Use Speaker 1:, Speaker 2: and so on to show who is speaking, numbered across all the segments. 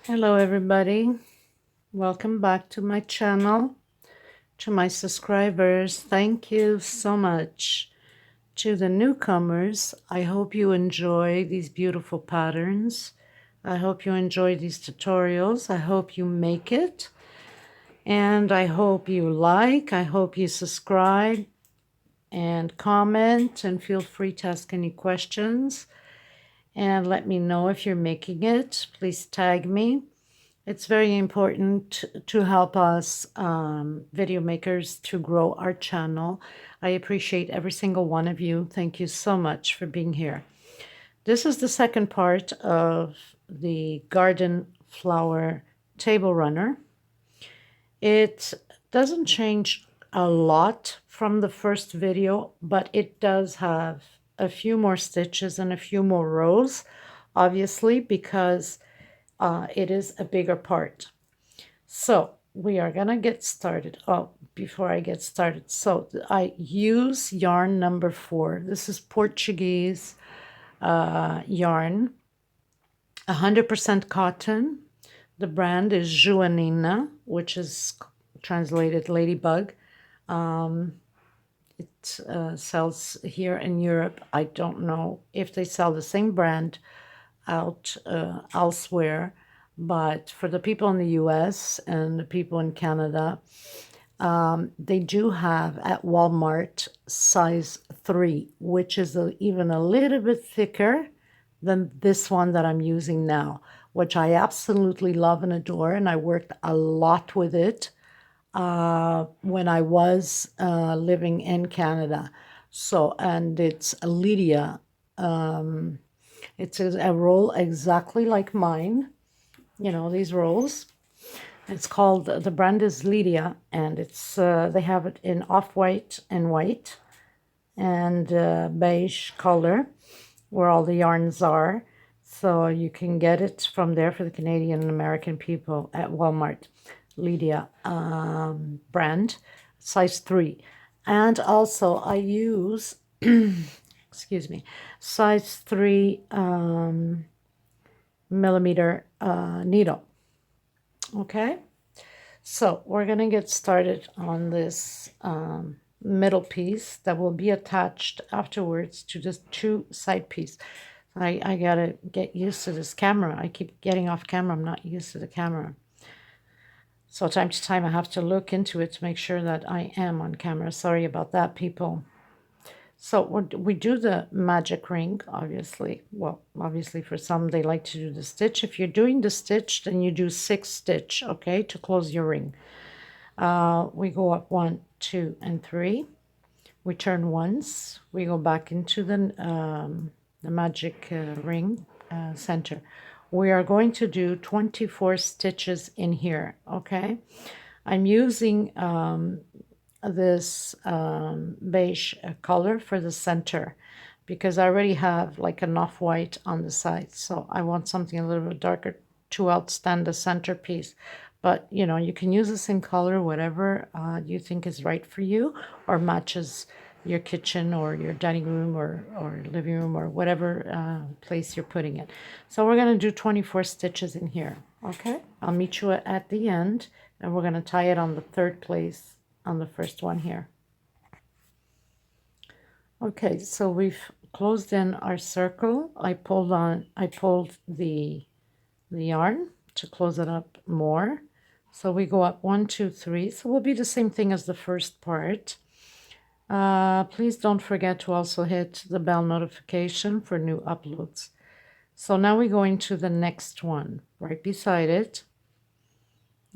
Speaker 1: Hello everybody, welcome back to my channel. To my subscribers, thank you so much. To the newcomers, I hope you enjoy these beautiful patterns. I hope you enjoy these tutorials. I hope you make it, and I hope you like, I hope you subscribe and comment, and feel free to ask any questions and let me know if you're making it. Please tag me. It's very important to help us video makers to grow our channel. I appreciate every single one of you. Thank you so much for being here. This is the second part of the garden flower table runner. It doesn't change a lot from the first video, but it does have a few more stitches and a few more rows, obviously, because it is a bigger part. So we are gonna get started. Oh, before I get started, so I use yarn number 4. This is Portuguese yarn, 100% cotton. The brand is Joaninha, which is translated ladybug. It sells here in Europe. I don't know if they sell the same brand out elsewhere, but for the people in the US and the people in Canada, they do have at Walmart size 3, which is even a little bit thicker than this one that I'm using now, which I absolutely love and adore, and I worked a lot with it when I was living in Canada. So, and it's a Lydia. It's a roll exactly like mine, you know, these rolls. It's called, the brand is Lydia, and it's they have it in off-white and white and beige color, where all the yarns are. So you can get it from there for the Canadian and American people at Walmart. Lydia brand, size 3. And also I use, excuse me, size 3 millimeter needle. Okay, so we're going to get started on this middle piece that will be attached afterwards to this 2 side piece. I gotta get used to this camera. I keep getting off camera. I'm not used to the camera. So time to time I have to look into it to make sure that I am on camera. Sorry about that, people. So we do the magic ring, obviously. Well, obviously for some, they like to do the stitch. If you're doing the stitch, then you do 6 stitch, okay, to close your ring. We go up 1, 2, and 3. We turn once. We go back into the magic ring center. We are going to do 24 stitches in here, okay? I'm using this beige color for the center because I already have like an off-white on the side, so I want something a little bit darker to outstand the centerpiece. But you know, you can use the same color, whatever you think is right for you or matches your kitchen or your dining room or living room or whatever place you're putting it. So we're going to do 24 stitches in here. Okay, I'll meet you at the end, and we're going to tie it on the 3rd place on the first one here. Okay, so we've closed in our circle. I pulled the yarn to close it up more. So we go up 1, 2, 3. So we'll be the same thing as the first part. Please don't forget to also hit the bell notification for new uploads. So now we go into the next one right beside it.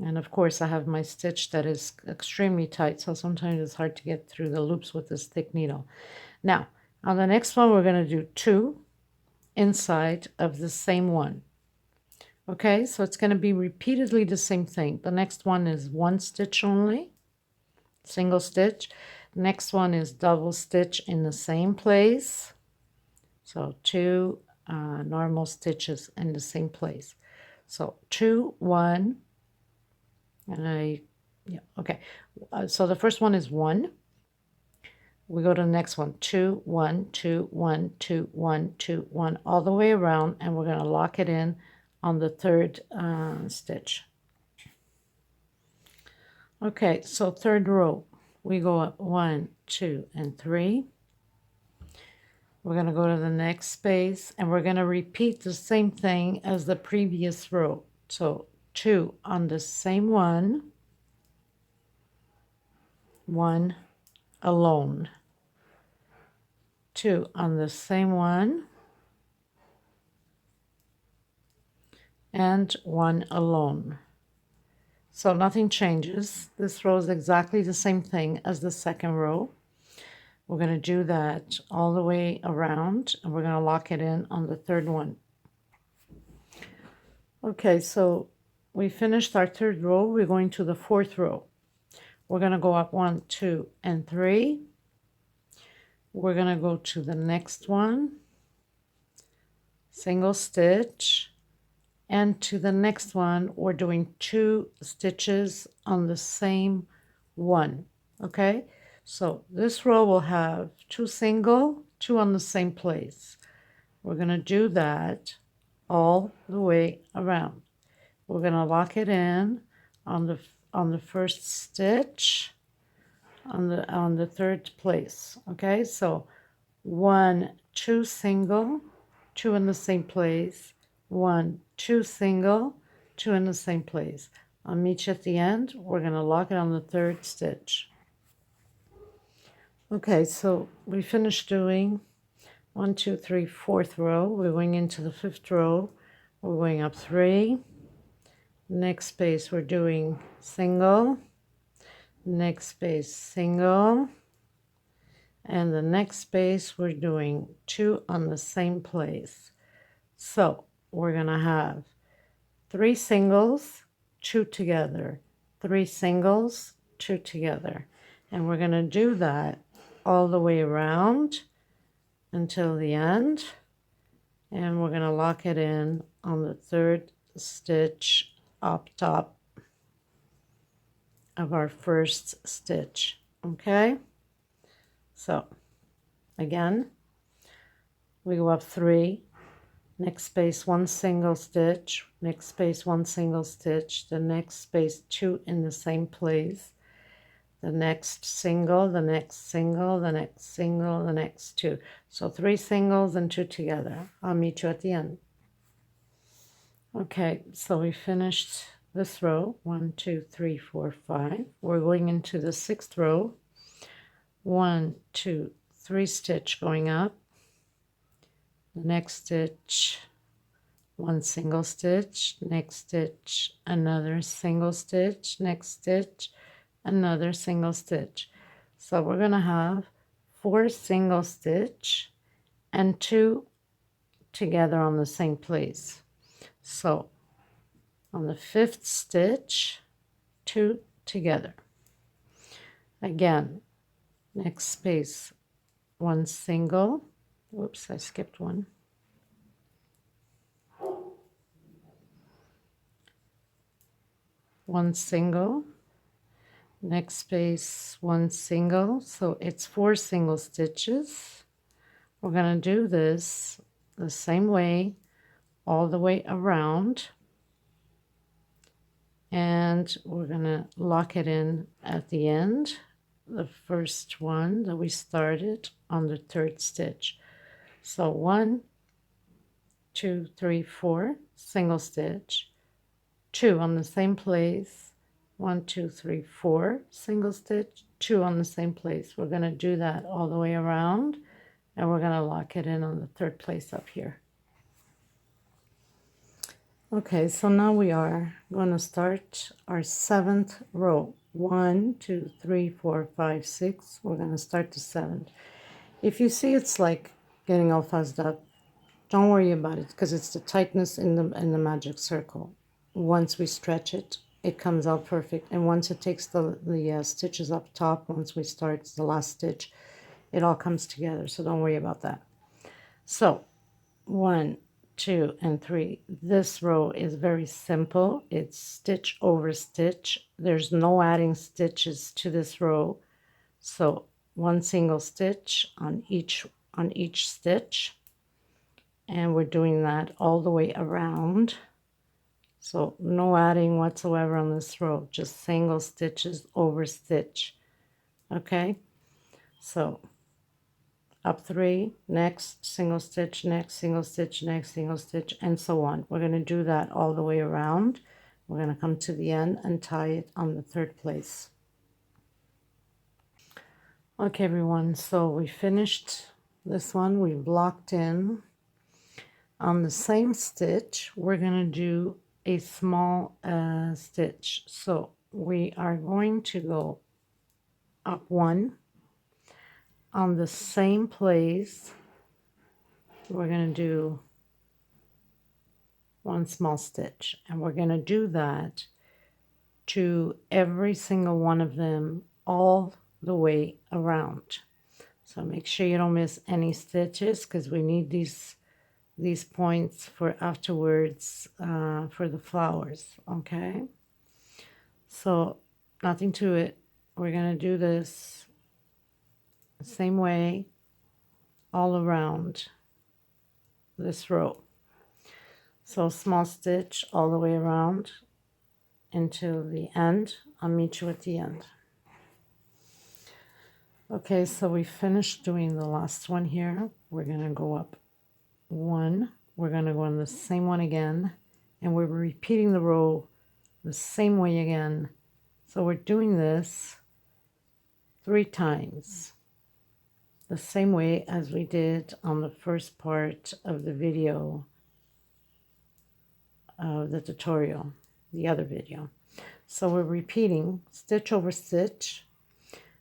Speaker 1: And of course I have my stitch that is extremely tight, so sometimes it's hard to get through the loops with this thick needle. Now on the next one we're going to do 2 inside of the same one. Okay, so it's going to be repeatedly the same thing. The next one is 1 stitch only, single stitch. Next one is double stitch in the same place. So 2 normal stitches in the same place. So 2, 1, and okay. So the first one is 1. We go to the next one, 2, 1, 2, 1, 2, 1, 2, 1, all the way around, and we're going to lock it in on the third stitch. Okay, so third row, we go up 1, 2, and 3. We're going to go to the next space, and we're going to repeat the same thing as the previous row. So 2 on the same one, 1 alone, 2 on the same one, and 1 alone. So nothing changes. This row is exactly the same thing as the second row. We're going to do that all the way around, and we're going to lock it in on the third one. Okay, so we finished our third row. We're going to the fourth row. We're going to go up 1, 2, and 3. We're going to go to the next one, single stitch, and to the next one, we're doing 2 stitches on the same one. Okay, so this row will have 2 single, 2 on the same place. We're going to do that all the way around. We're going to lock it in on the first stitch on the third place. Okay, so 1, 2 single, 2 in the same place, 1, 2 single, 2 in the same place. I'll meet you at the end. We're going to lock it on the third stitch. Okay, so we finished doing 1, 2, 3, fourth row. We're going into the fifth row. We're going up 3. Next space we're doing single. Next space single. And the next space we're doing 2 on the same place. So we're going to have 3 singles, 2 together, 3 singles, 2 together. And we're going to do that all the way around until the end. And we're going to lock it in on the third stitch up top of our first stitch. Okay? So again, we go up 3, next space 1 single stitch, next space 1 single stitch, the next space 2 in the same place, the next single, the next single, the next single, the next 2. So 3 singles and 2 together. I'll meet you at the end. Okay, so we finished this row. 1, 2, 3, 4, 5. We're going into the sixth row. 1, 2, 3 stitch going up. The next stitch, 1 single stitch, next stitch, another single stitch, next stitch, another single stitch. So we're going to have 4 single stitch and 2 together on the same place. So on the 5th stitch, 2 together. Again, next space 1 single. Whoops, I skipped one. 1 single, next space 1 single, so it's 4 single stitches. We're going to do this the same way all the way around, and we're going to lock it in at the end, the first one that we started on the 3rd stitch. So 1, 2, 3, 4 single stitch, 2 on the same place, 1, 2, 3, 4 single stitch, 2 on the same place. We're going to do that all the way around, and we're going to lock it in on the 3rd place up here. Okay, so now we are going to start our 7th row. 1, 2, 3, 4, 5, 6. We're going to start the 7th. If you see it's like getting all fuzzed up, don't worry about it, because it's the tightness in the magic circle. Once we stretch it, it comes out perfect. And once it takes the stitches up top, once we start the last stitch, it all comes together. So don't worry about that. So 1, 2, and 3. This row is very simple. It's stitch over stitch. There's no adding stitches to this row. So 1 single stitch on each stitch. And we're doing that all the way around. So no adding whatsoever on this row, just single stitches over stitch. Okay, so up 3, next single stitch, next single stitch, next single stitch, and so on. We're going to do that all the way around. We're going to come to the end and tie it on the 3rd place. Okay, everyone, so we finished this one. We've locked in. On the same stitch, we're going to do a small stitch. So we are going to go up 1. On the same place, we're going to do 1 small stitch, and we're going to do that to every single one of them all the way around. So make sure you don't miss any stitches, because we need these points for afterwards for the flowers. Okay, so nothing to it. We're going to do this the same way all around this row. So small stitch all the way around until the end. I'll meet you at the end. Okay, so we finished doing the last one here. We're going to go up 1. We're going to go on the same one again, and we're repeating the row the same way again. So we're doing this 3 times, the same way as we did on the first part of the video of the tutorial, the other video. So we're repeating stitch over stitch.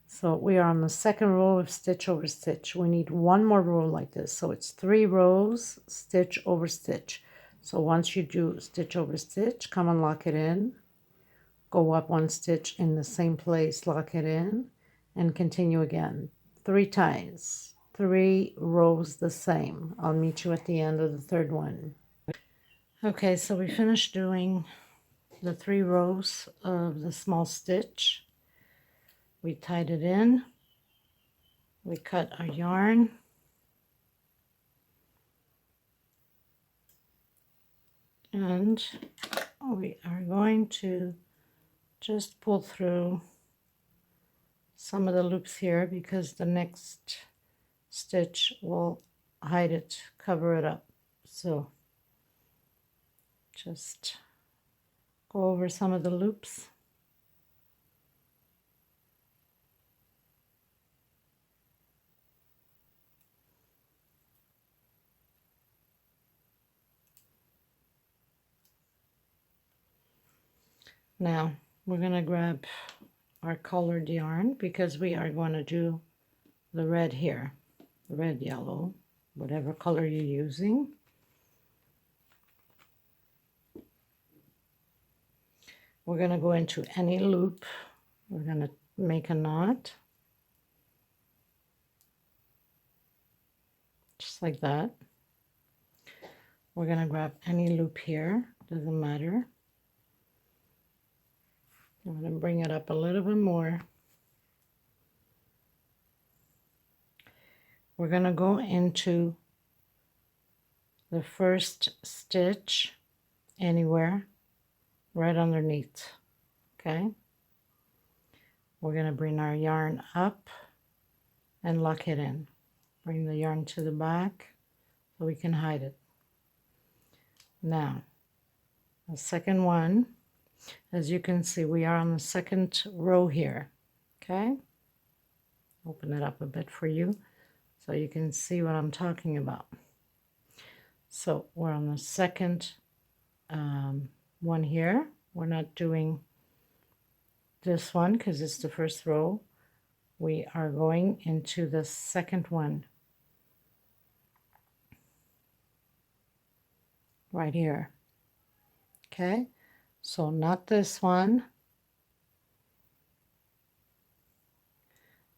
Speaker 1: So we are on the 2nd row of stitch over stitch. We need 1 more row like this. So it's 3 rows, stitch over stitch. So once you do stitch over stitch, come and lock it in. Go up 1 stitch in the same place, lock it in, and continue again. 3 times. 3 rows the same. I'll meet you at the end of the 3rd one. Okay, so we finished doing the 3 rows of the small stitch. We tied it in. We cut our yarn. And we are going to just pull through some of the loops here, because the next stitch will hide it, cover it up. So just go over some of the loops. Now we're going to grab our colored yarn, because we are going to do the red here, red, yellow, whatever color you're using. We're going to go into any loop. We're going to make a knot, just like that. We're going to grab any loop here, doesn't matter. I'm going to bring it up a little bit more. We're going to go into the first stitch anywhere right underneath. Okay, we're going to bring our yarn up and lock it in. Bring the yarn to the back so we can hide it. Now the second one, as you can see, we are on the 2nd row here. Okay, open it up a bit for you so you can see what I'm talking about. So we're on the 2nd one here. We're not doing this one because it's the 1st row. We are going into the 2nd one right here. Okay, so not this one,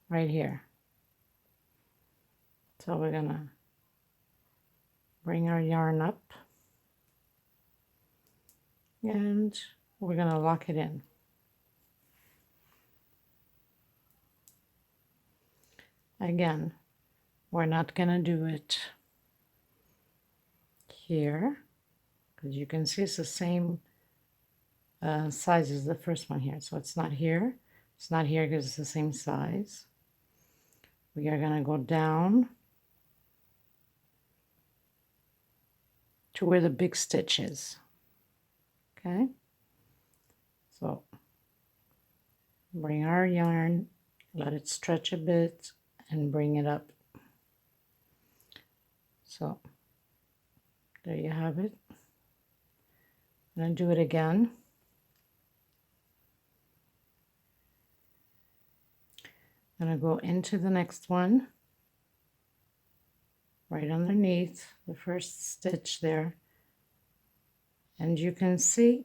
Speaker 1: right here. So we're gonna bring our yarn up and we're gonna lock it in. Again, we're not gonna do it here because you can see it's the same size as the first one here. So it's not here. It's not here because it's the same size. We are going to go down to where the big stitch is. Okay. So bring our yarn, let it stretch a bit, and bring it up. So there you have it. I'm going to do it again. I'm going to go into the next one, right underneath the first stitch there. And you can see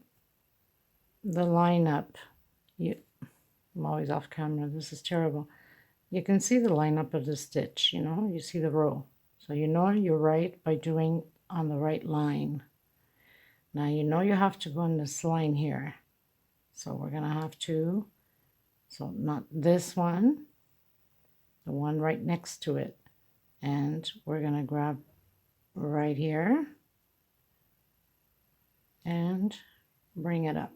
Speaker 1: the line up. I'm always off camera, this is terrible. You can see the line up of the stitch, you know, you see the row. So you know you're right by doing on the right line. Now you know you have to go in this line here. So we're going to have to, so not this one, the one right next to it. And we're going to grab right here and bring it up.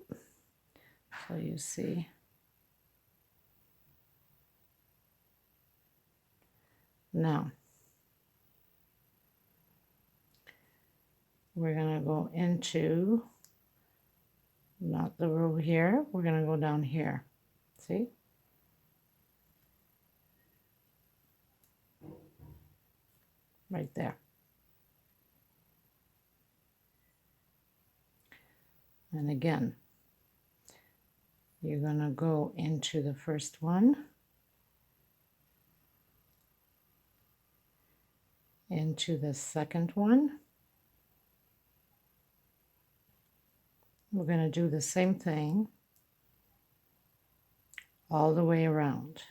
Speaker 1: So you see. Now, we're going to go into, not the row here, we're going to go down here. See? Right there. And again, you're going to go into the first one, into the second one. We're going to do the same thing all the way around.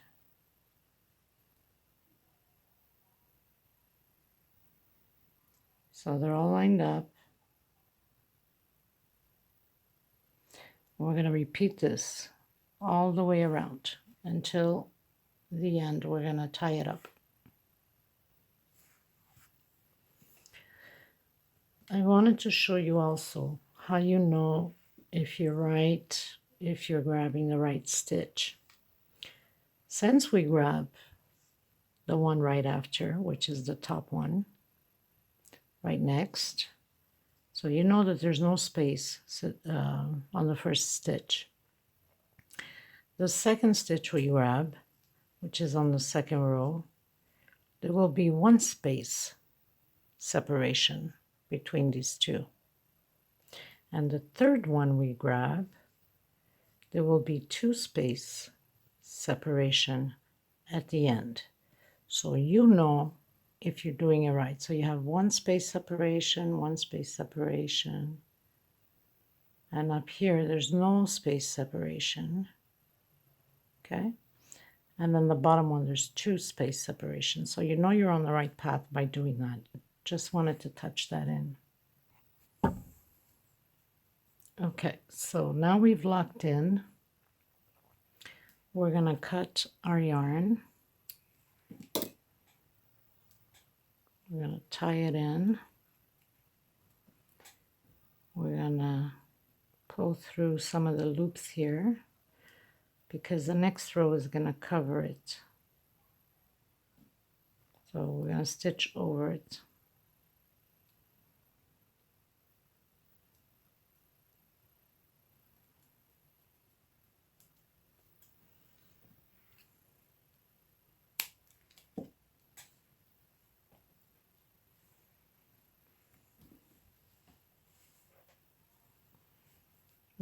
Speaker 1: So they're all lined up. We're going to repeat this all the way around until the end. We're going to tie it up. I wanted to show you also how you know if you're right, if you're grabbing the right stitch. Since we grab the one right after, which is the top one, right next, so you know that there's no space on the first stitch. The second stitch we grab, which is on the second row, there will be one space separation between these two. And the third one we grab, there will be 2 space separation at the end. So you know if you're doing it right. So you have 1 space separation, 1 space separation. And up here, there's no space separation. Okay. And then the bottom one, there's 2 space separation. So you know you're on the right path by doing that. Just wanted to touch that in. Okay, so now we've locked in. We're going to cut our yarn. We're going to tie it in. We're going to pull through some of the loops here because the next row is going to cover it. So we're going to stitch over it.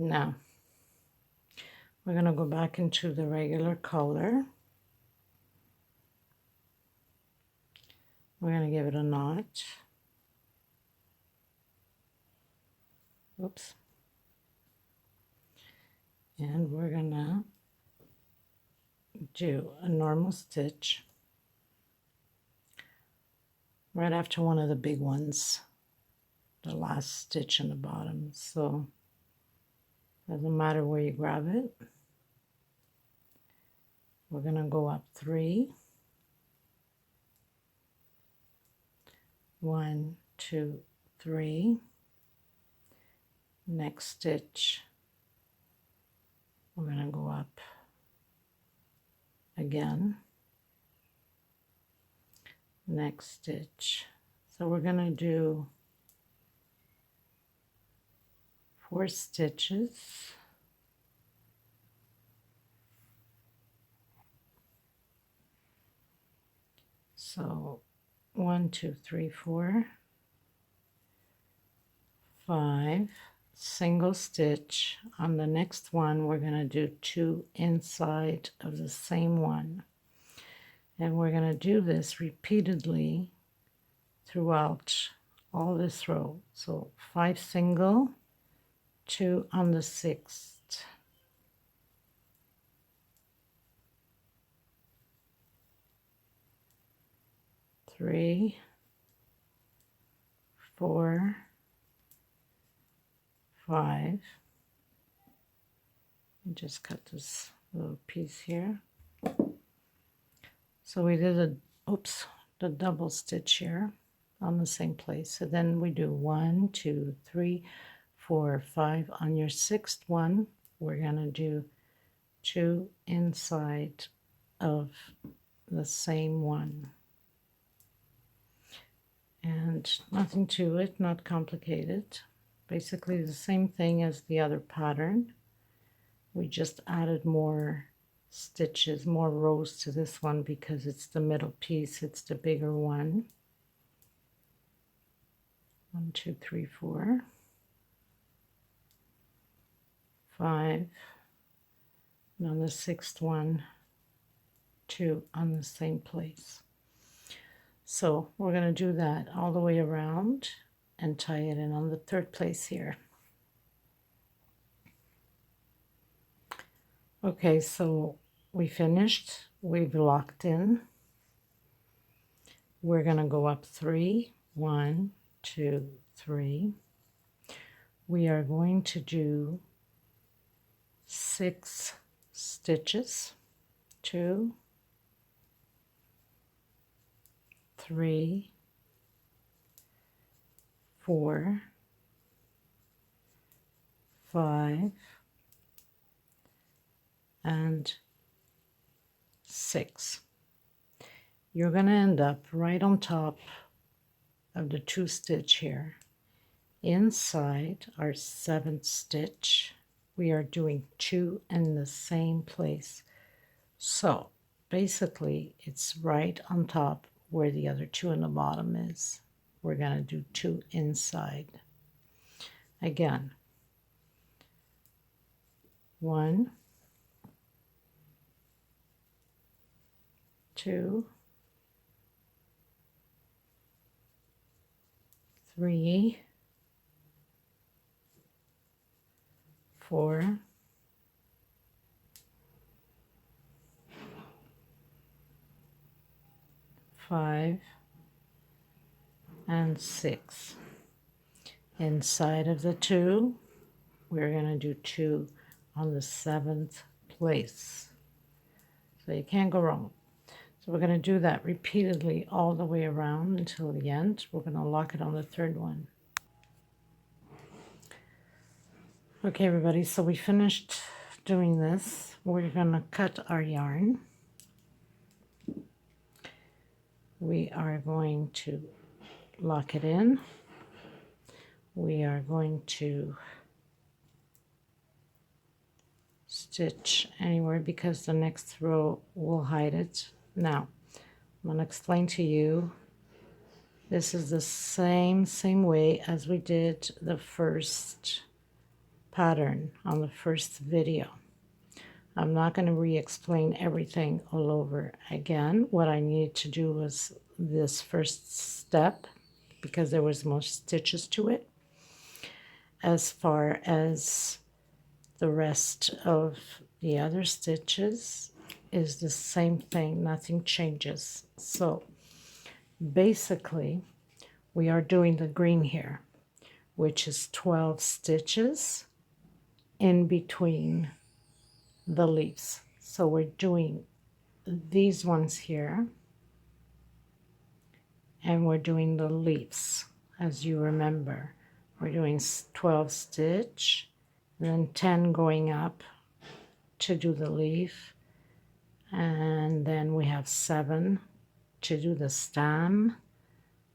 Speaker 1: Now, we're going to go back into the regular color. We're going to give it a knot. Oops. And we're going to do a normal stitch right after one of the big ones, the last stitch in the bottom. So doesn't matter where you grab it. We're going to go up 3. 1, 2, 3. Next stitch we're going to go up again, next stitch. So we're going to do 4 stitches. So 1, 2, 3, 4, 5, single stitch. On the next one we're going to do 2 inside of the same one, and we're going to do this repeatedly throughout all this row. So 5 single, 2 on the 6th, 3, 4, 5. Just cut this little piece here. So we did the double stitch here on the same place. So then we do 1, 2, 3, 4, 5. On your 6th one, we're going to do 2 inside of the same one. And nothing to it, not complicated. Basically the same thing as the other pattern. We just added more stitches, more rows to this one because it's the middle piece, it's the bigger one. 1, 2, 3, 4, 5, and on the 6th one, 2 on the same place. So we're going to do that all the way around and tie it in on the 3rd place here. Okay, so we finished, we've locked in. We're going to go up 3, 1, 2, 3. We are going to do 6 stitches, 2, 3, 4, 5, and 6. You're going to end up right on top of the 2 stitch here. Inside our 7th stitch, we are doing 2 in the same place. So basically it's right on top where the other 2 in the bottom is. We're going to do 2 inside. Again, 1, 2, 3, 4, 5, and 6. Inside of the 2, we're going to do 2 on the 7th place. So you can't go wrong. So we're going to do that repeatedly all the way around until the end. We're going to lock it on the 3rd one. Okay, everybody, so we finished doing this. We're going to cut our yarn. We are going to lock it in. We are going to stitch anywhere because the next row will hide it. Now, I'm going to explain to you. This is the same way as we did the first pattern on the first video. I'm not going to re-explain everything all over again. What I needed to do was this first step because there was more stitches to it. As far as the rest of the other stitches is the same thing, nothing changes. So basically we are doing the green here, which is 12 stitches in between the leaves. So we're doing these ones here and we're doing the leaves. As you remember, we're doing 12 stitch, then 10 going up to do the leaf, and then we have 7 to do the stem,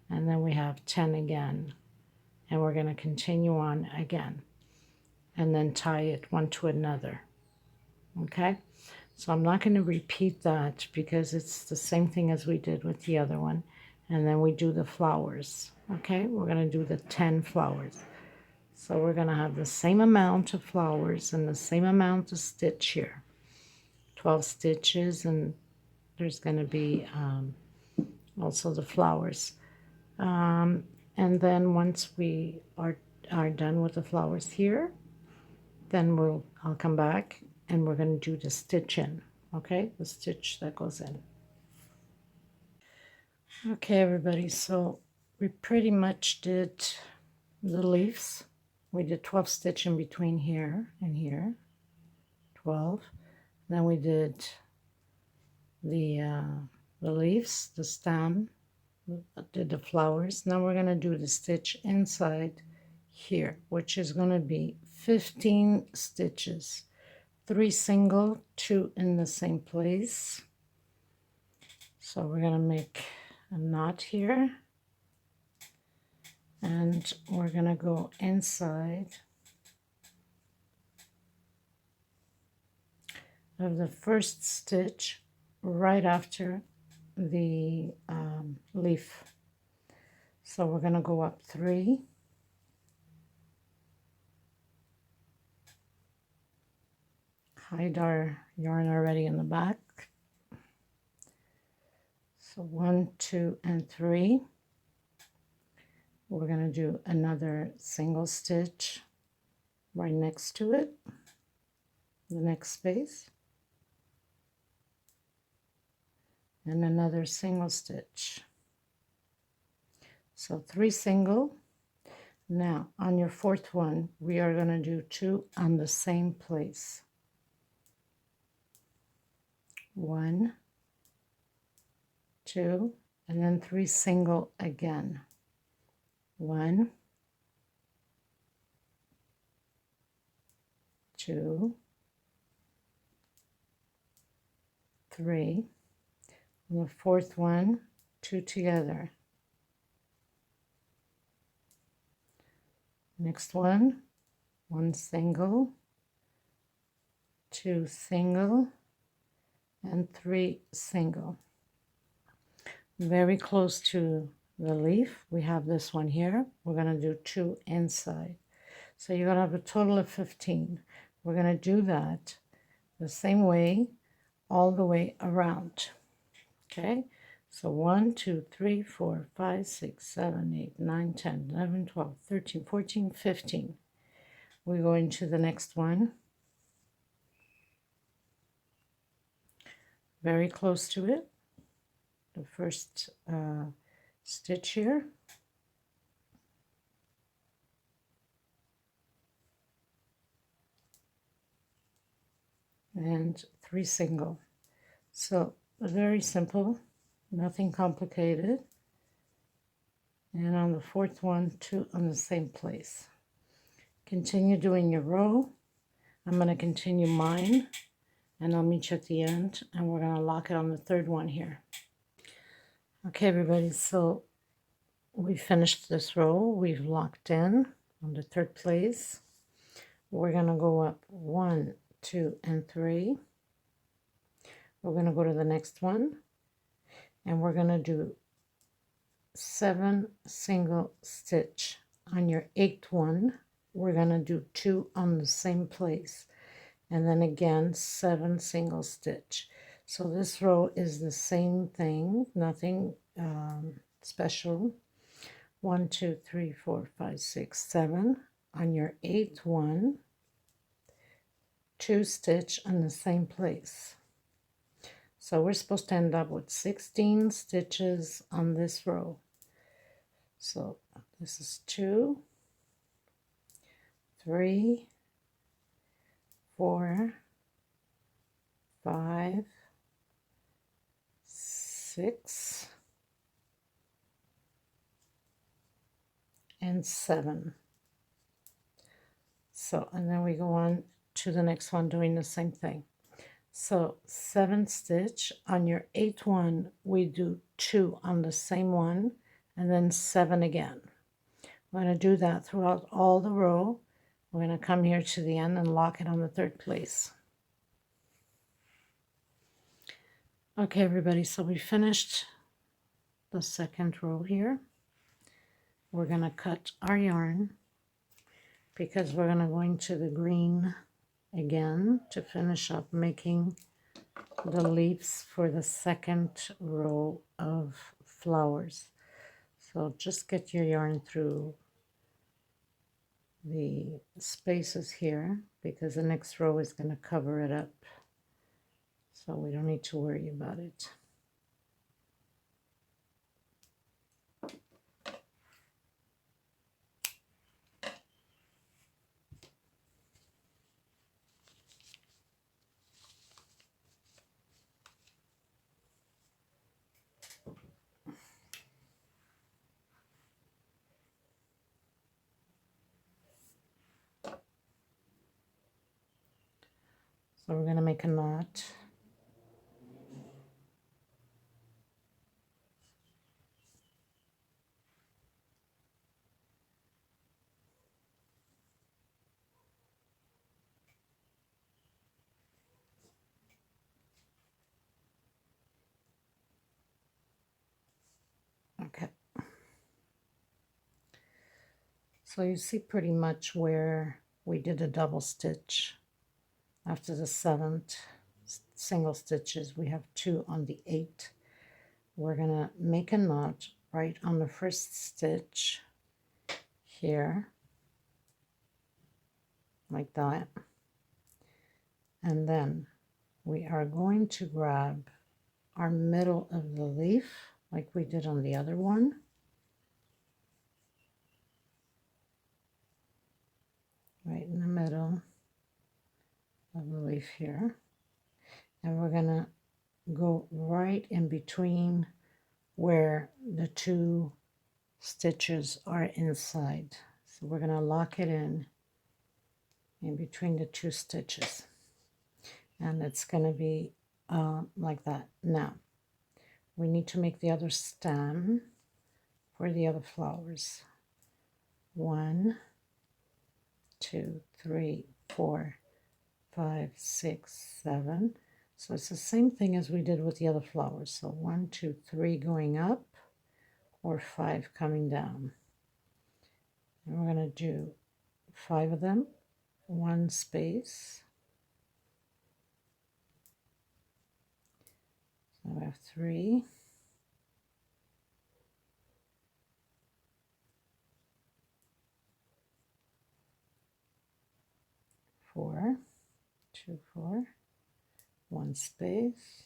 Speaker 1: and then we have 10 again, and we're going to continue on again and then tie it one to another. Okay, so I'm not going to repeat that because it's the same thing as we did with the other one. And then we do the flowers. Okay, we're going to do the 10 flowers. So we're going to have the same amount of flowers and the same amount of stitch here, 12 stitches, and there's going to be also the flowers. And then once we are done with the flowers here, then I'll come back and we're going to do the stitch in, okay, the stitch that goes in. Okay, everybody, so we pretty much did the leaves. We did 12 stitch in between here and here, 12. Then we did the leaves, the stem, did the flowers. Now we're going to do the stitch inside here, which is going to be 15 stitches, 3 single, 2 in the same place. So we're going to make a knot here, and we're going to go inside of the first stitch right after the leaf. So we're going to go up 3, hide our yarn already in the back. So 1, 2, and 3. We're going to do another single stitch right next to it, the next space, and another single stitch. So 3 single. Now on your 4th one, we are going to do 2 on the same place. 1, 2, and then 3 single again. 1, 2, 3. On the 4th one, 2 together. Next one, 1 single, 2 single, and 3 single. Very close to the leaf, we have this one here. We're going to do 2 inside. So you're going to have a total of 15. We're going to do that the same way all the way around. Okay, so 1, 2, 3, 4, 5, 6, 7, 8, 9, 10, 11, 12, 13, 14, 15. We go into the next one. Very close to it. The first stitch here. And 3 single. So very simple, nothing complicated. And on the 4th one, 2 on the same place. Continue doing your row. I'm going to continue mine, and I'll meet you at the end, and we're going to lock it on the 3rd one here. Okay, everybody, so we finished this row. We've locked in on the 3rd place. We're going to go up 1, 2, and 3. We're going to go to the next one, and we're going to do 7 single stitch. On your 8th one, we're going to do 2 on the same place, and then again 7 single stitch. So this row is the same thing, nothing special. 1, 2, 3, 4, 5, 6, 7. On your 8th one, 2 stitch on the same place. So we're supposed to end up with 16 stitches on this row. So this is 2, 3, 4, 5, 6, and 7. So, and then we go on to the next one doing the same thing. So 7 stitch. On your 8th one, we do 2 on the same one, and then 7 again. We're going to do that throughout all the row. We're going to come here to the end and lock it on the 3rd place. Okay, everybody, so we finished the 2nd row here. We're going to cut our yarn because we're going to go into the green again to finish up making the leaves for the 2nd row of flowers. So just get your yarn through the spaces here because the next row is going to cover it up. So we don't need to worry about it. So we're going to make a knot. Okay. So you see pretty much where we did a double stitch. After the 7th single stitches, we have 2 on the 8th. We're going to make a knot right on the 1st stitch here, like that. And then we are going to grab our middle of the leaf, like we did on the other one. Right in the middle of the leaf here. And we're going to go right in between where the 2 stitches are inside. So we're going to lock it in between the 2 stitches. And it's going to be like that. Now, we need to make the other stem for the other flowers. 1, 2, 3, 4, 5, 6, 7. So it's the same thing as we did with the other flowers. So 1, 2, 3 going up, or 5 coming down. And we're going to do 5 of them, 1 space. So I have 3. 4, 2, 4, 1 space.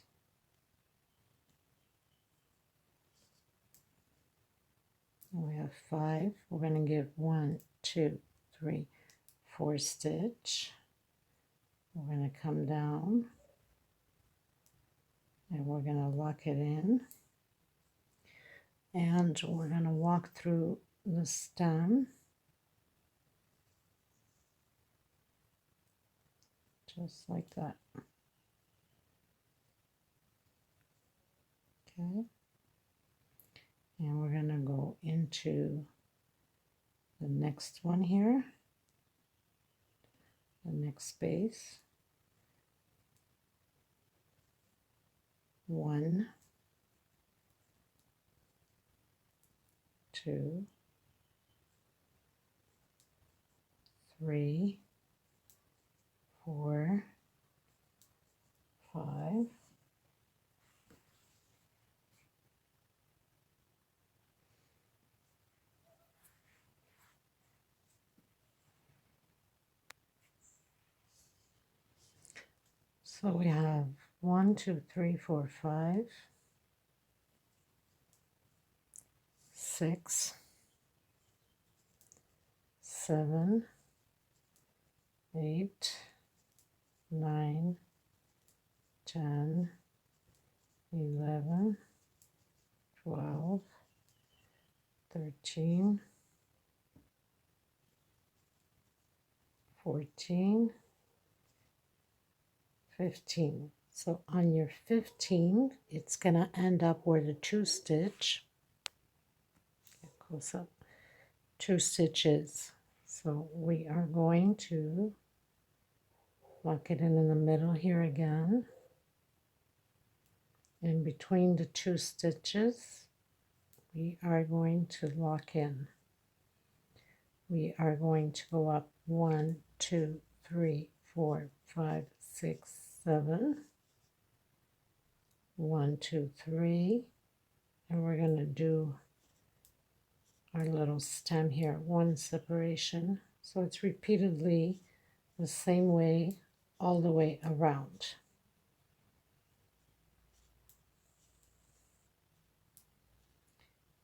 Speaker 1: And we have 5. We're going to give 1, 2, 3, 4 stitch. We're going to come down and we're going to lock it in. And we're going to walk through the stem. Just like that. Okay. And we're going to go into the next one here, the next space. 1, 2, 3, 4, 5. So we have 1, 2, 3, 4, 5, 6, 7, 8, 9, 10, 11, 12, 13, 14, 15. So on your 15, it's going to end up where the 2 stitch, close up, 2 stitches. So we are going to lock it in the middle here again. In between the 2 stitches, we are going to lock in. We are going to go up 1, 2, 3, 4, 5, 6, 7. 1, 2, 3, and we're going to do our little stem here, 1 separation. So it's repeatedly the same way all the way around.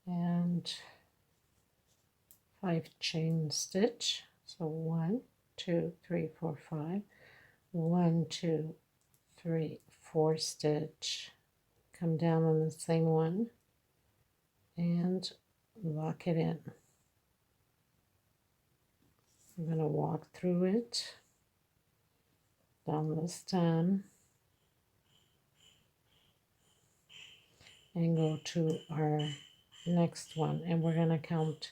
Speaker 1: And 5 chain stitch. So 1, 2, 3, 4, 5. 1, 2, 3, 4 stitch. Come down on the same one and lock it in. I'm going to walk through it down the stem and go to our next one, and we're going to count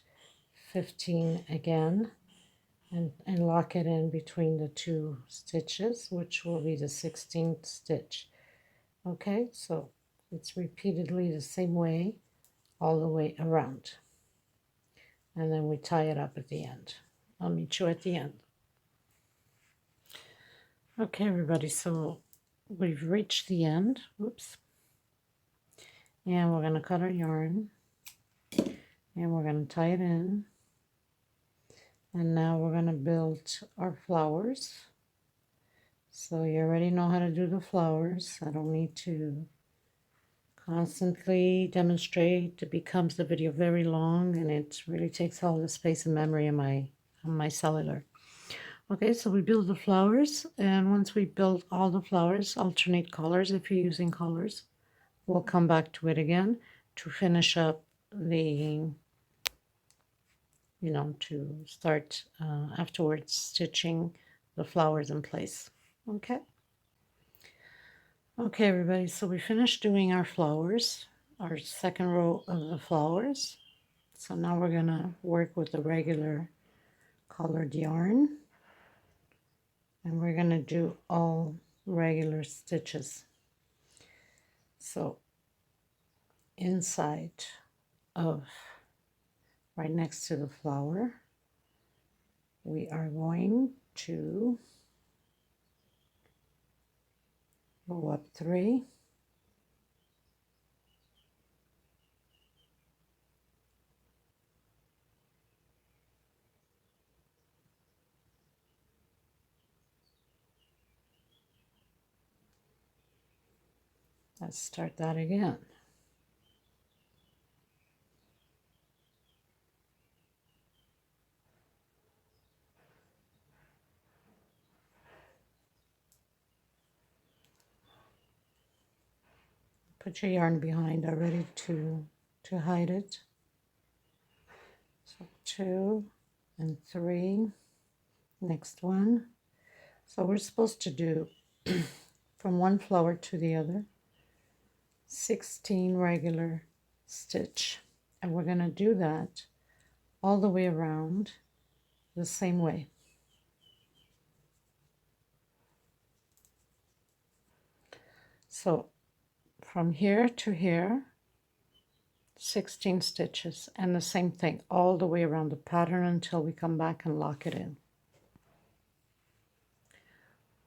Speaker 1: 15 again and lock it in between the 2 stitches, which will be the 16th stitch. Okay, so it's repeatedly the same way all the way around, and then we tie it up at the end. I'll meet you at the end. Okay, everybody, so we've reached the end. Whoops. And we're going to cut our yarn, and we're going to tie it in. And now we're going to build our flowers. So you already know how to do the flowers. I don't need to constantly demonstrate. It becomes the video very long, and it really takes all the space and memory on my cellular. Okay, so we build the flowers, and once we build all the flowers, alternate colors if you're using colors. We'll come back to it again to finish up the, to start afterwards stitching the flowers in place. Okay. Okay, everybody, so we finished doing our flowers, our second row of the flowers. So now we're going to work with the regular colored yarn, and we're going to do all regular stitches. So inside of, right next to the flower, we are going to go up 3, let's start that again. Put your yarn behind already to hide it. So 2 and 3, next one. So we're supposed to do from one flower to the other 16 regular stitch, and we're going to do that all the way around the same way. So from here to here, 16 stitches, and the same thing all the way around the pattern until we come back and lock it in.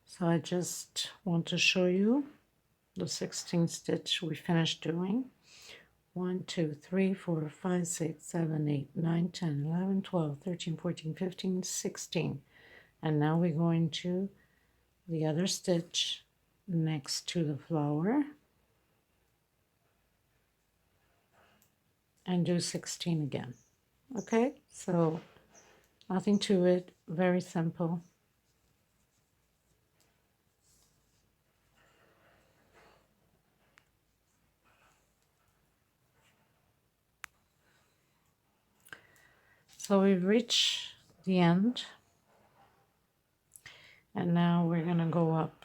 Speaker 1: So I just want to show you the 16 stitch we finished doing. 1, 2, 3, 4, 5, 6, 7, 8, 9, 10, 11, 12, 13, 14, 15, 16. And now we're going to the other stitch next to the flower and do 16 again. Okay, so nothing to it, very simple. So we've reached the end, and now we're going to go up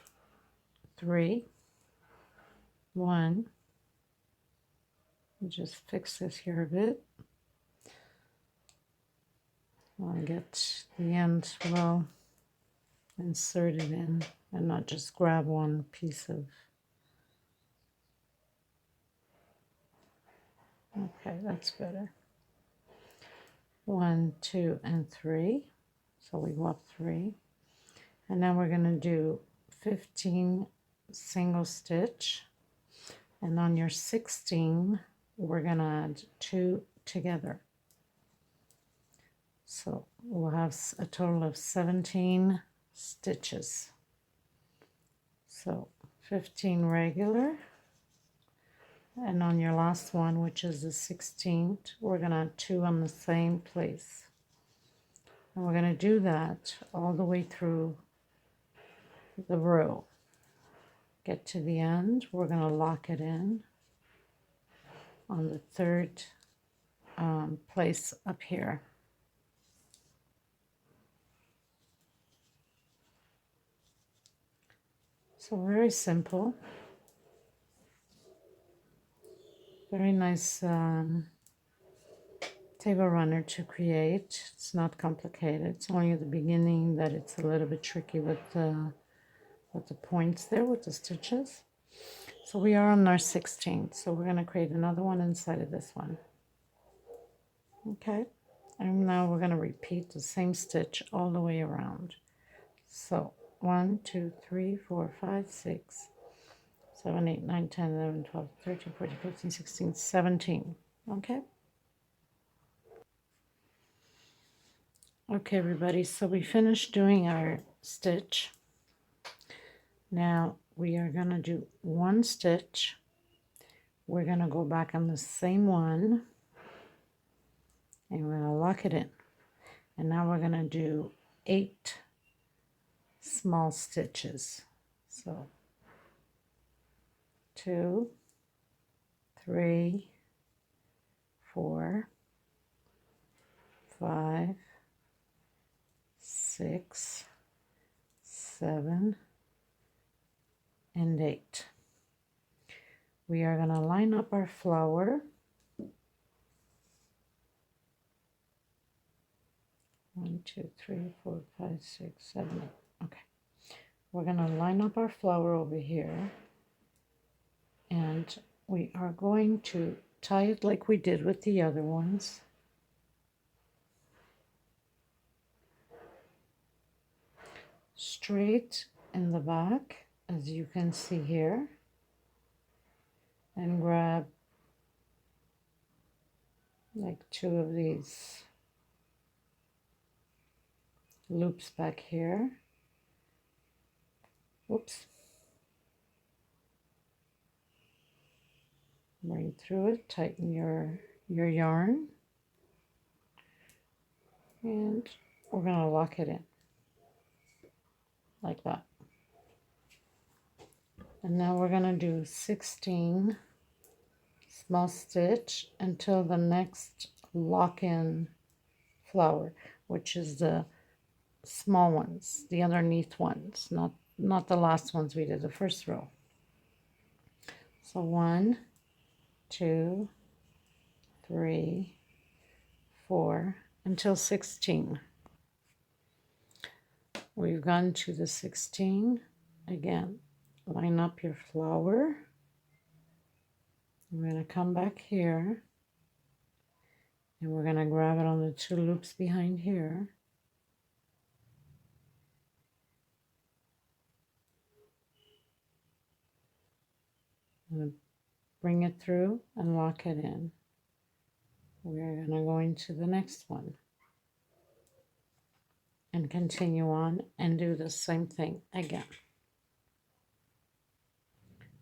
Speaker 1: 3, 1. Just fix this here a bit. I'll get the end well inserted in and not just grab one piece of. Okay, that's better. 1, 2, and 3. So we go up 3. And now we're going to do 15 single stitch. And on your 16, we're going to add 2 together. So we'll have a total of 17 stitches. So 15 regular. And on your last one, which is the 16th, we're going to add 2 on the same place. And we're going to do that all the way through the row. Get to the end, we're going to lock it in on the third place up here. So very simple. Very nice table runner to create. It's not complicated. It's only at the beginning that it's a little bit tricky with the points there, with the stitches. So we are on our 16th. So we're going to create another one inside of this one. Okay. And now we're going to repeat the same stitch all the way around. So 1, 2, 3, 4, 5, 6, 7, 8, 9, 10, 11, 12, 13, 14, 15, 16, 17. Okay. Okay, everybody. So we finished doing our stitch. Now we are going to do one stitch. We're going to go back on the same one. And we're going to lock it in. And now we're going to do 8 small stitches. So 2, 3, 4, 5, 6, 7, and 8. We are going to line up our flower. 1, 2, 3, 4, 5, 6, 7, 8. Okay. We're going to line up our flower over here. And we are going to tie it like we did with the other ones. Straight in the back, as you can see here. And grab like 2 of these loops back here. Whoops. Bring through it, tighten your yarn, and we're going to lock it in like that. And now we're going to do 16 small stitch until the next lock-in flower, which is the small ones, the underneath ones, not the last ones we did, the first row. So 1, 2, 3, 4, until 16. We've gone to the 16. Again, line up your flower. We're going to come back here, and we're going to grab it on the 2 loops behind here. I'm going to bring it through and lock it in. We're going to go into the next one and continue on and do the same thing again.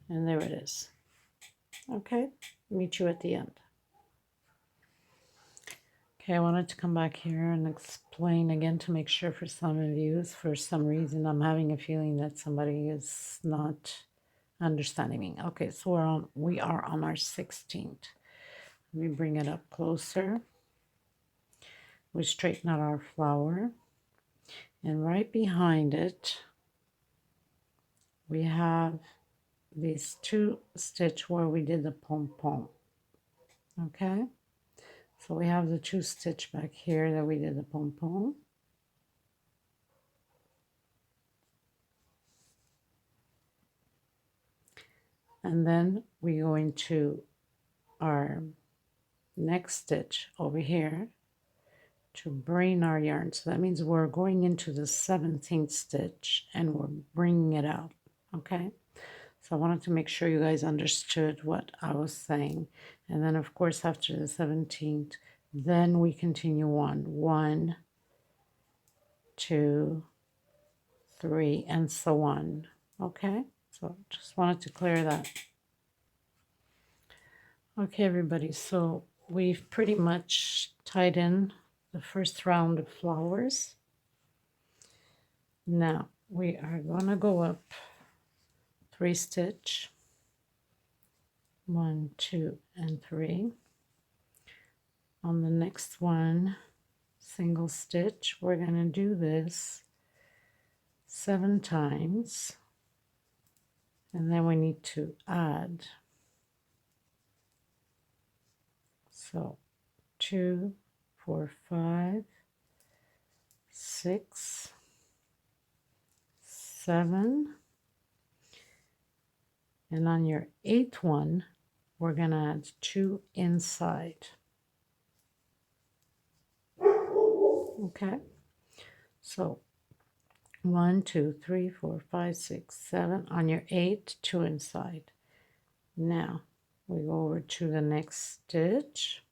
Speaker 1: And there it is. Okay, meet you at the end. Okay, I wanted to come back here and explain again to make sure for some of you, for some reason, I'm having a feeling that somebody is not understanding me. Okay, so we are on our 16th. Let me bring it up closer. We straighten out our flower, and right behind it we have these 2 stitch where we did the pom-pom. Okay, so we have the 2 stitch back here that we did the pom-pom. And then we go into our next stitch over here to bring our yarn. So that means we're going into the 17th stitch and we're bringing it out. Okay, so I wanted to make sure you guys understood what I was saying. And then of course after the 17th, then we continue on 1, 2, 3, and so on. Okay, so just wanted to clear that. Okay, everybody, so we've pretty much tied in the first round of flowers. Now we are going to go up 3 stitch, 1, 2, and 3. On the next one, single stitch, we're going to do this 7 times, and then we need to add. So 2, 4, 5, 6, 7, and on your 8th one, we're going to add 2 inside. Okay, so 1, 2, 3, 4, 5, 6, 7. On your 8, 2 inside. Now we go over to the next stitch.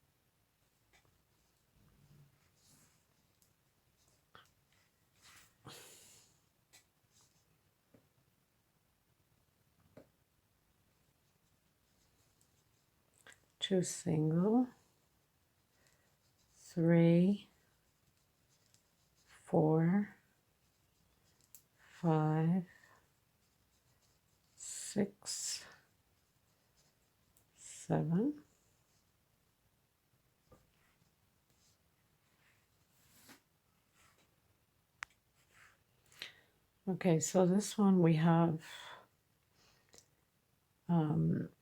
Speaker 1: Two single, 3, 4, 5, 6, 7. Okay, so this one we have,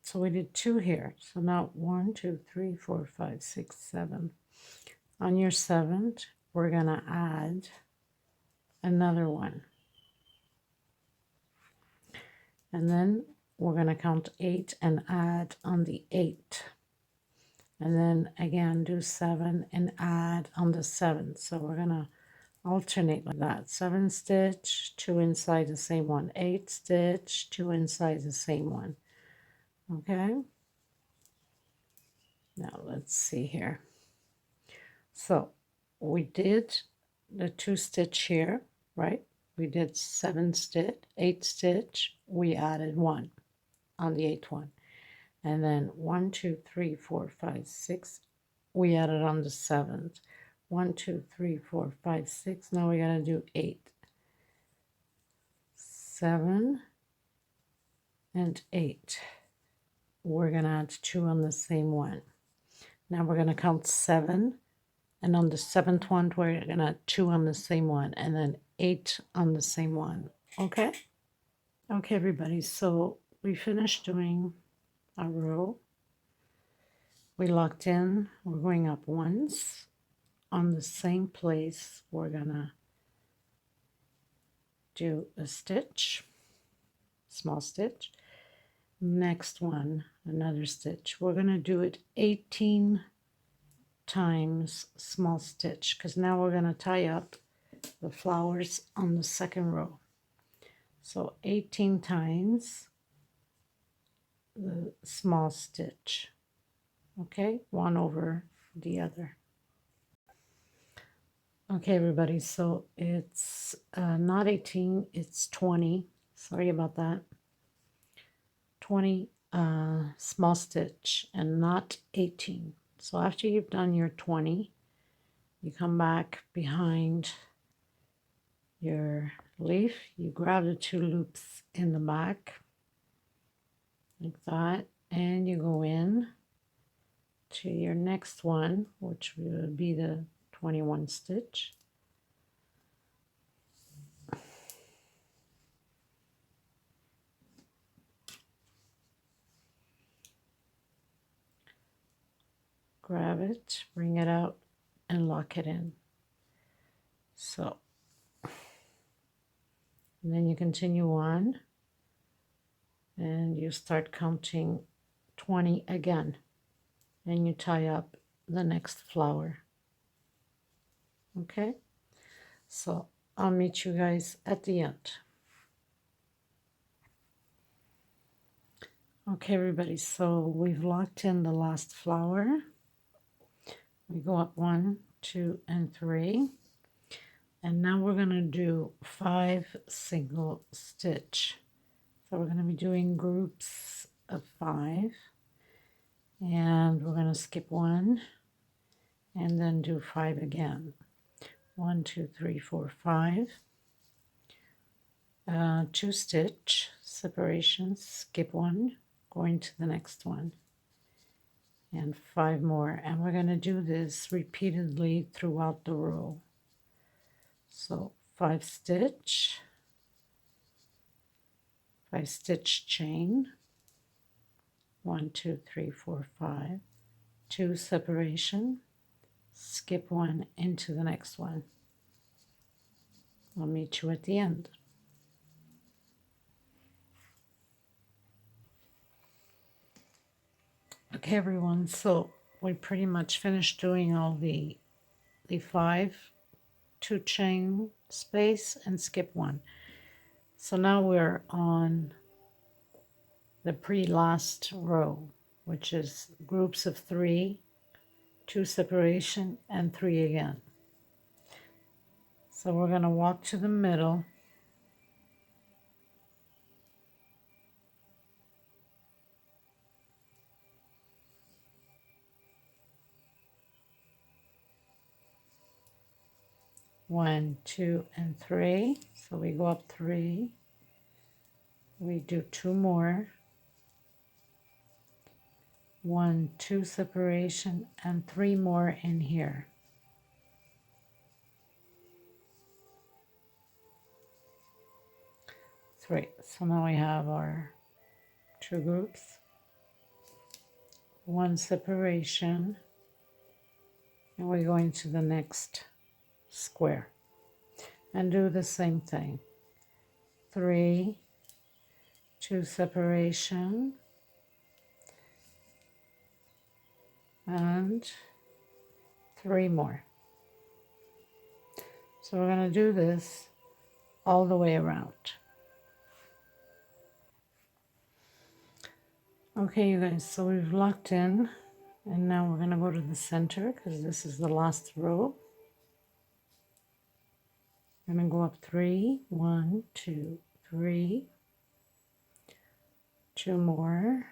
Speaker 1: so we did 2 here. So now 1, 2, 3, 4, 5, 6, 7. On your 7th, we're going to add another one. And then we're going to count 8 and add on the 8th. And then again do 7 and add on the 7th. So we're going to alternate like that. 7 stitch, 2 inside the same one. 8 stitch, 2 inside the same one. Okay, now let's see here. So we did the 2 stitch here, right? We did 7 stitch, 8 stitch, we added 1 on the 8th one. And then 1, 2, 3, 4, 5, 6, we added on the 7th. 1, 2, 3, 4, 5, 6. Now we gotta do 8, 7, and 8. We're gonna add 2 on the same one. Now we're gonna count 7, and on the 7th one we're gonna add 2 on the same one, and then 8 on the same one. Okay. Okay, everybody. So we finished doing our row. We locked in. We're going up once. On the same place, we're gonna do a stitch, small stitch. Next one, another stitch. We're gonna do it 18 times small stitch, because now we're gonna tie up the flowers on the second row. So 18 times the small stitch. Okay, one over the other. Okay, everybody, so it's not 18, it's 20. Sorry about that. 20 small stitch and not 18. So after you've done your 20, you come back behind your leaf, you grab the 2 loops in the back like that, and you go in to your next one, which would be the 21 stitch. grab it, bring it out, and lock it in. So, and then you continue on, and you start counting 20 again, and you tie up the next flower. Okay, so I'll meet you guys at the end. Okay, everybody, so we've locked in the last flower. We go up 1, 2, and 3. And now we're going to do 5 single stitch. So we're going to be doing groups of 5. And we're going to skip 1 and then do 5 again. 1, 2, 3, 4, 5. 2 stitch separations, skip 1, going to the next one. And 5 more. And we're going to do this repeatedly throughout the row. So 5 stitch, 5 stitch chain, 1, 2, 3, 4, 5, 2 separation, skip 1 into the next one. I'll meet you at the end. Okay, everyone, so we pretty much finished doing all the 5, 2 chain space and skip 1. So now we're on the pre-last row, which is groups of 3, 2 separation, and 3 again. So we're going to walk to the middle, one, 2, and 3. So we go up 3, we do 2 more, 1, 2 separation, and 3 more in here. Three. So now we have our 2 groups, 1 separation, and we're going to the next square and do the same thing. 3, 2 separation, and 3 more. So we're going to do this all the way around. Okay, you guys, so we've locked in, and now we're going to go to the center because this is the last row. I'm going to go up 3, 1, 2, 3, 2 more,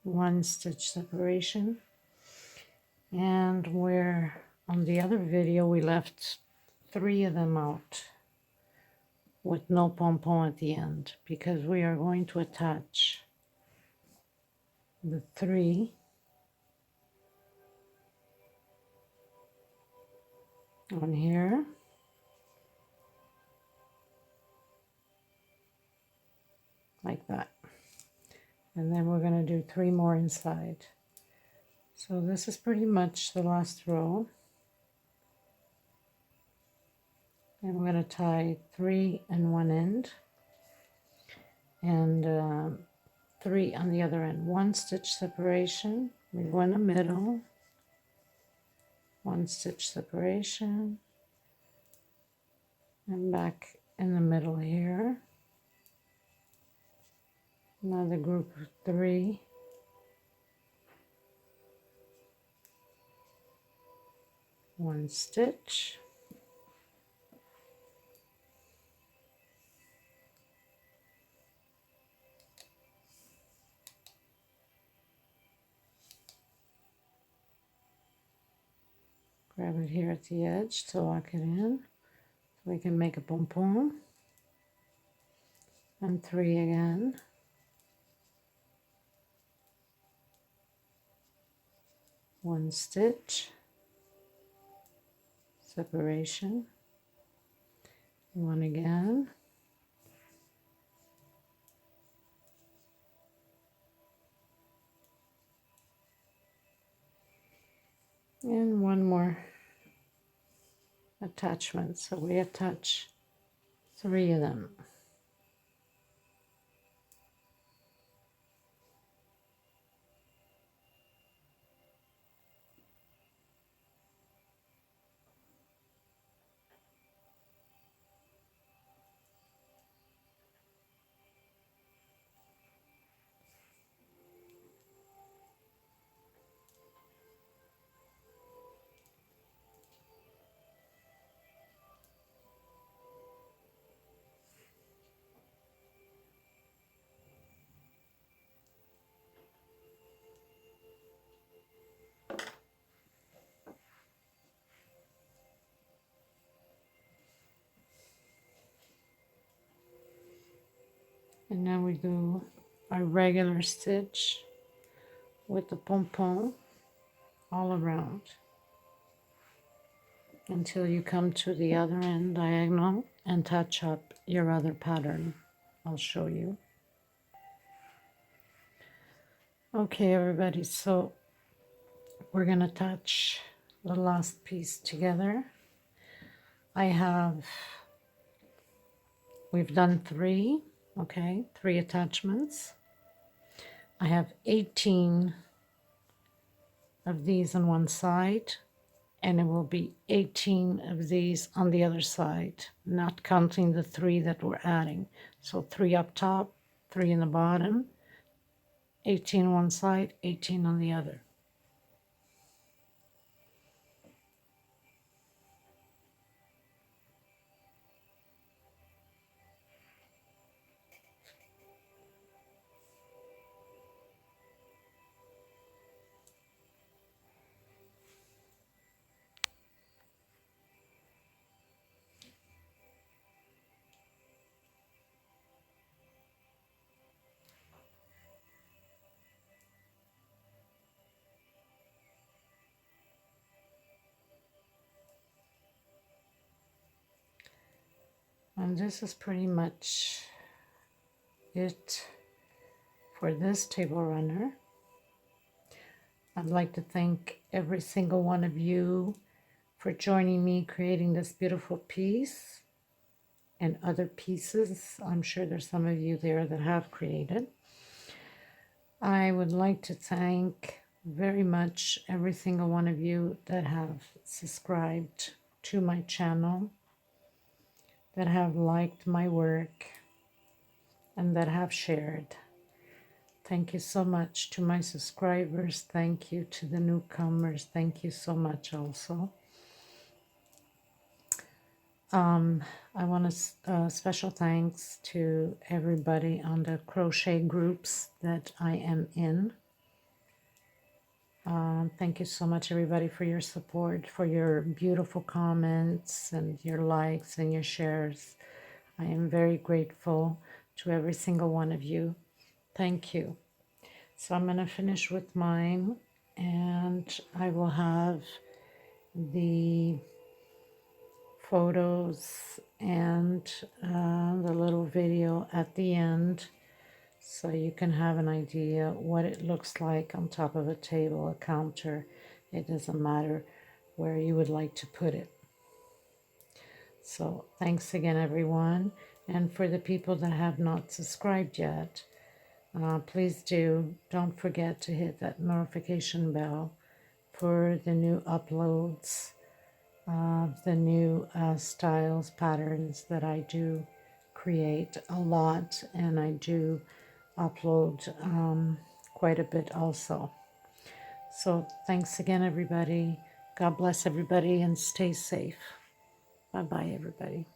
Speaker 1: 1 stitch separation, and where on the other video we left 3 of them out with no pom-pom at the end, because we are going to attach the 3 on here, like that, and then we're going to do 3 more inside. So this is pretty much the last row, and we're going to tie 3 in one end and 3 on the other end. 1 stitch separation, we go in the middle, 1 stitch separation, and back in the middle here, another group of 3, 1 stitch, grab it here at the edge to lock it in so we can make a pom-pom, and 3 again, 1 stitch separation, 1 again, And one more attachment. So we attach 3 of them. And now we do a regular stitch with the pom-pom all around until you come to the other end diagonal and touch up your other pattern. I'll show you. Okay, everybody, so we're going to attach the last piece together. We've done 3, okay, 3 attachments. I have 18 of these on one side, and it will be 18 of these on the other side, not counting the 3 that we're adding. So 3 up top, 3 in the bottom, 18 on one side, 18 on the other. And this is pretty much it for this table runner. I'd like to thank every single one of you for joining me creating this beautiful piece and other pieces. I'm sure there's some of you there that have created. I would like to thank very much every single one of you that have subscribed to my channel, that have liked my work, and that have shared. Thank you so much to my subscribers. Thank you to the newcomers. Thank you so much also. I want to special thanks to everybody on the crochet groups that I am in. Thank you so much, everybody, for your support, for your beautiful comments and your likes and your shares. I am very grateful to every single one of you. Thank you. So I'm going to finish with mine, and I will have the photos and the little video at the end, so you can have an idea what it looks like on top of a table, a counter. It doesn't matter where you would like to put it. So thanks again, everyone. And for the people that have not subscribed yet, please don't forget to hit that notification bell for the new uploads, the new styles, patterns that I do create a lot, and I do upload quite a bit also. So thanks again, everybody. God bless everybody and stay safe. Bye-bye, everybody.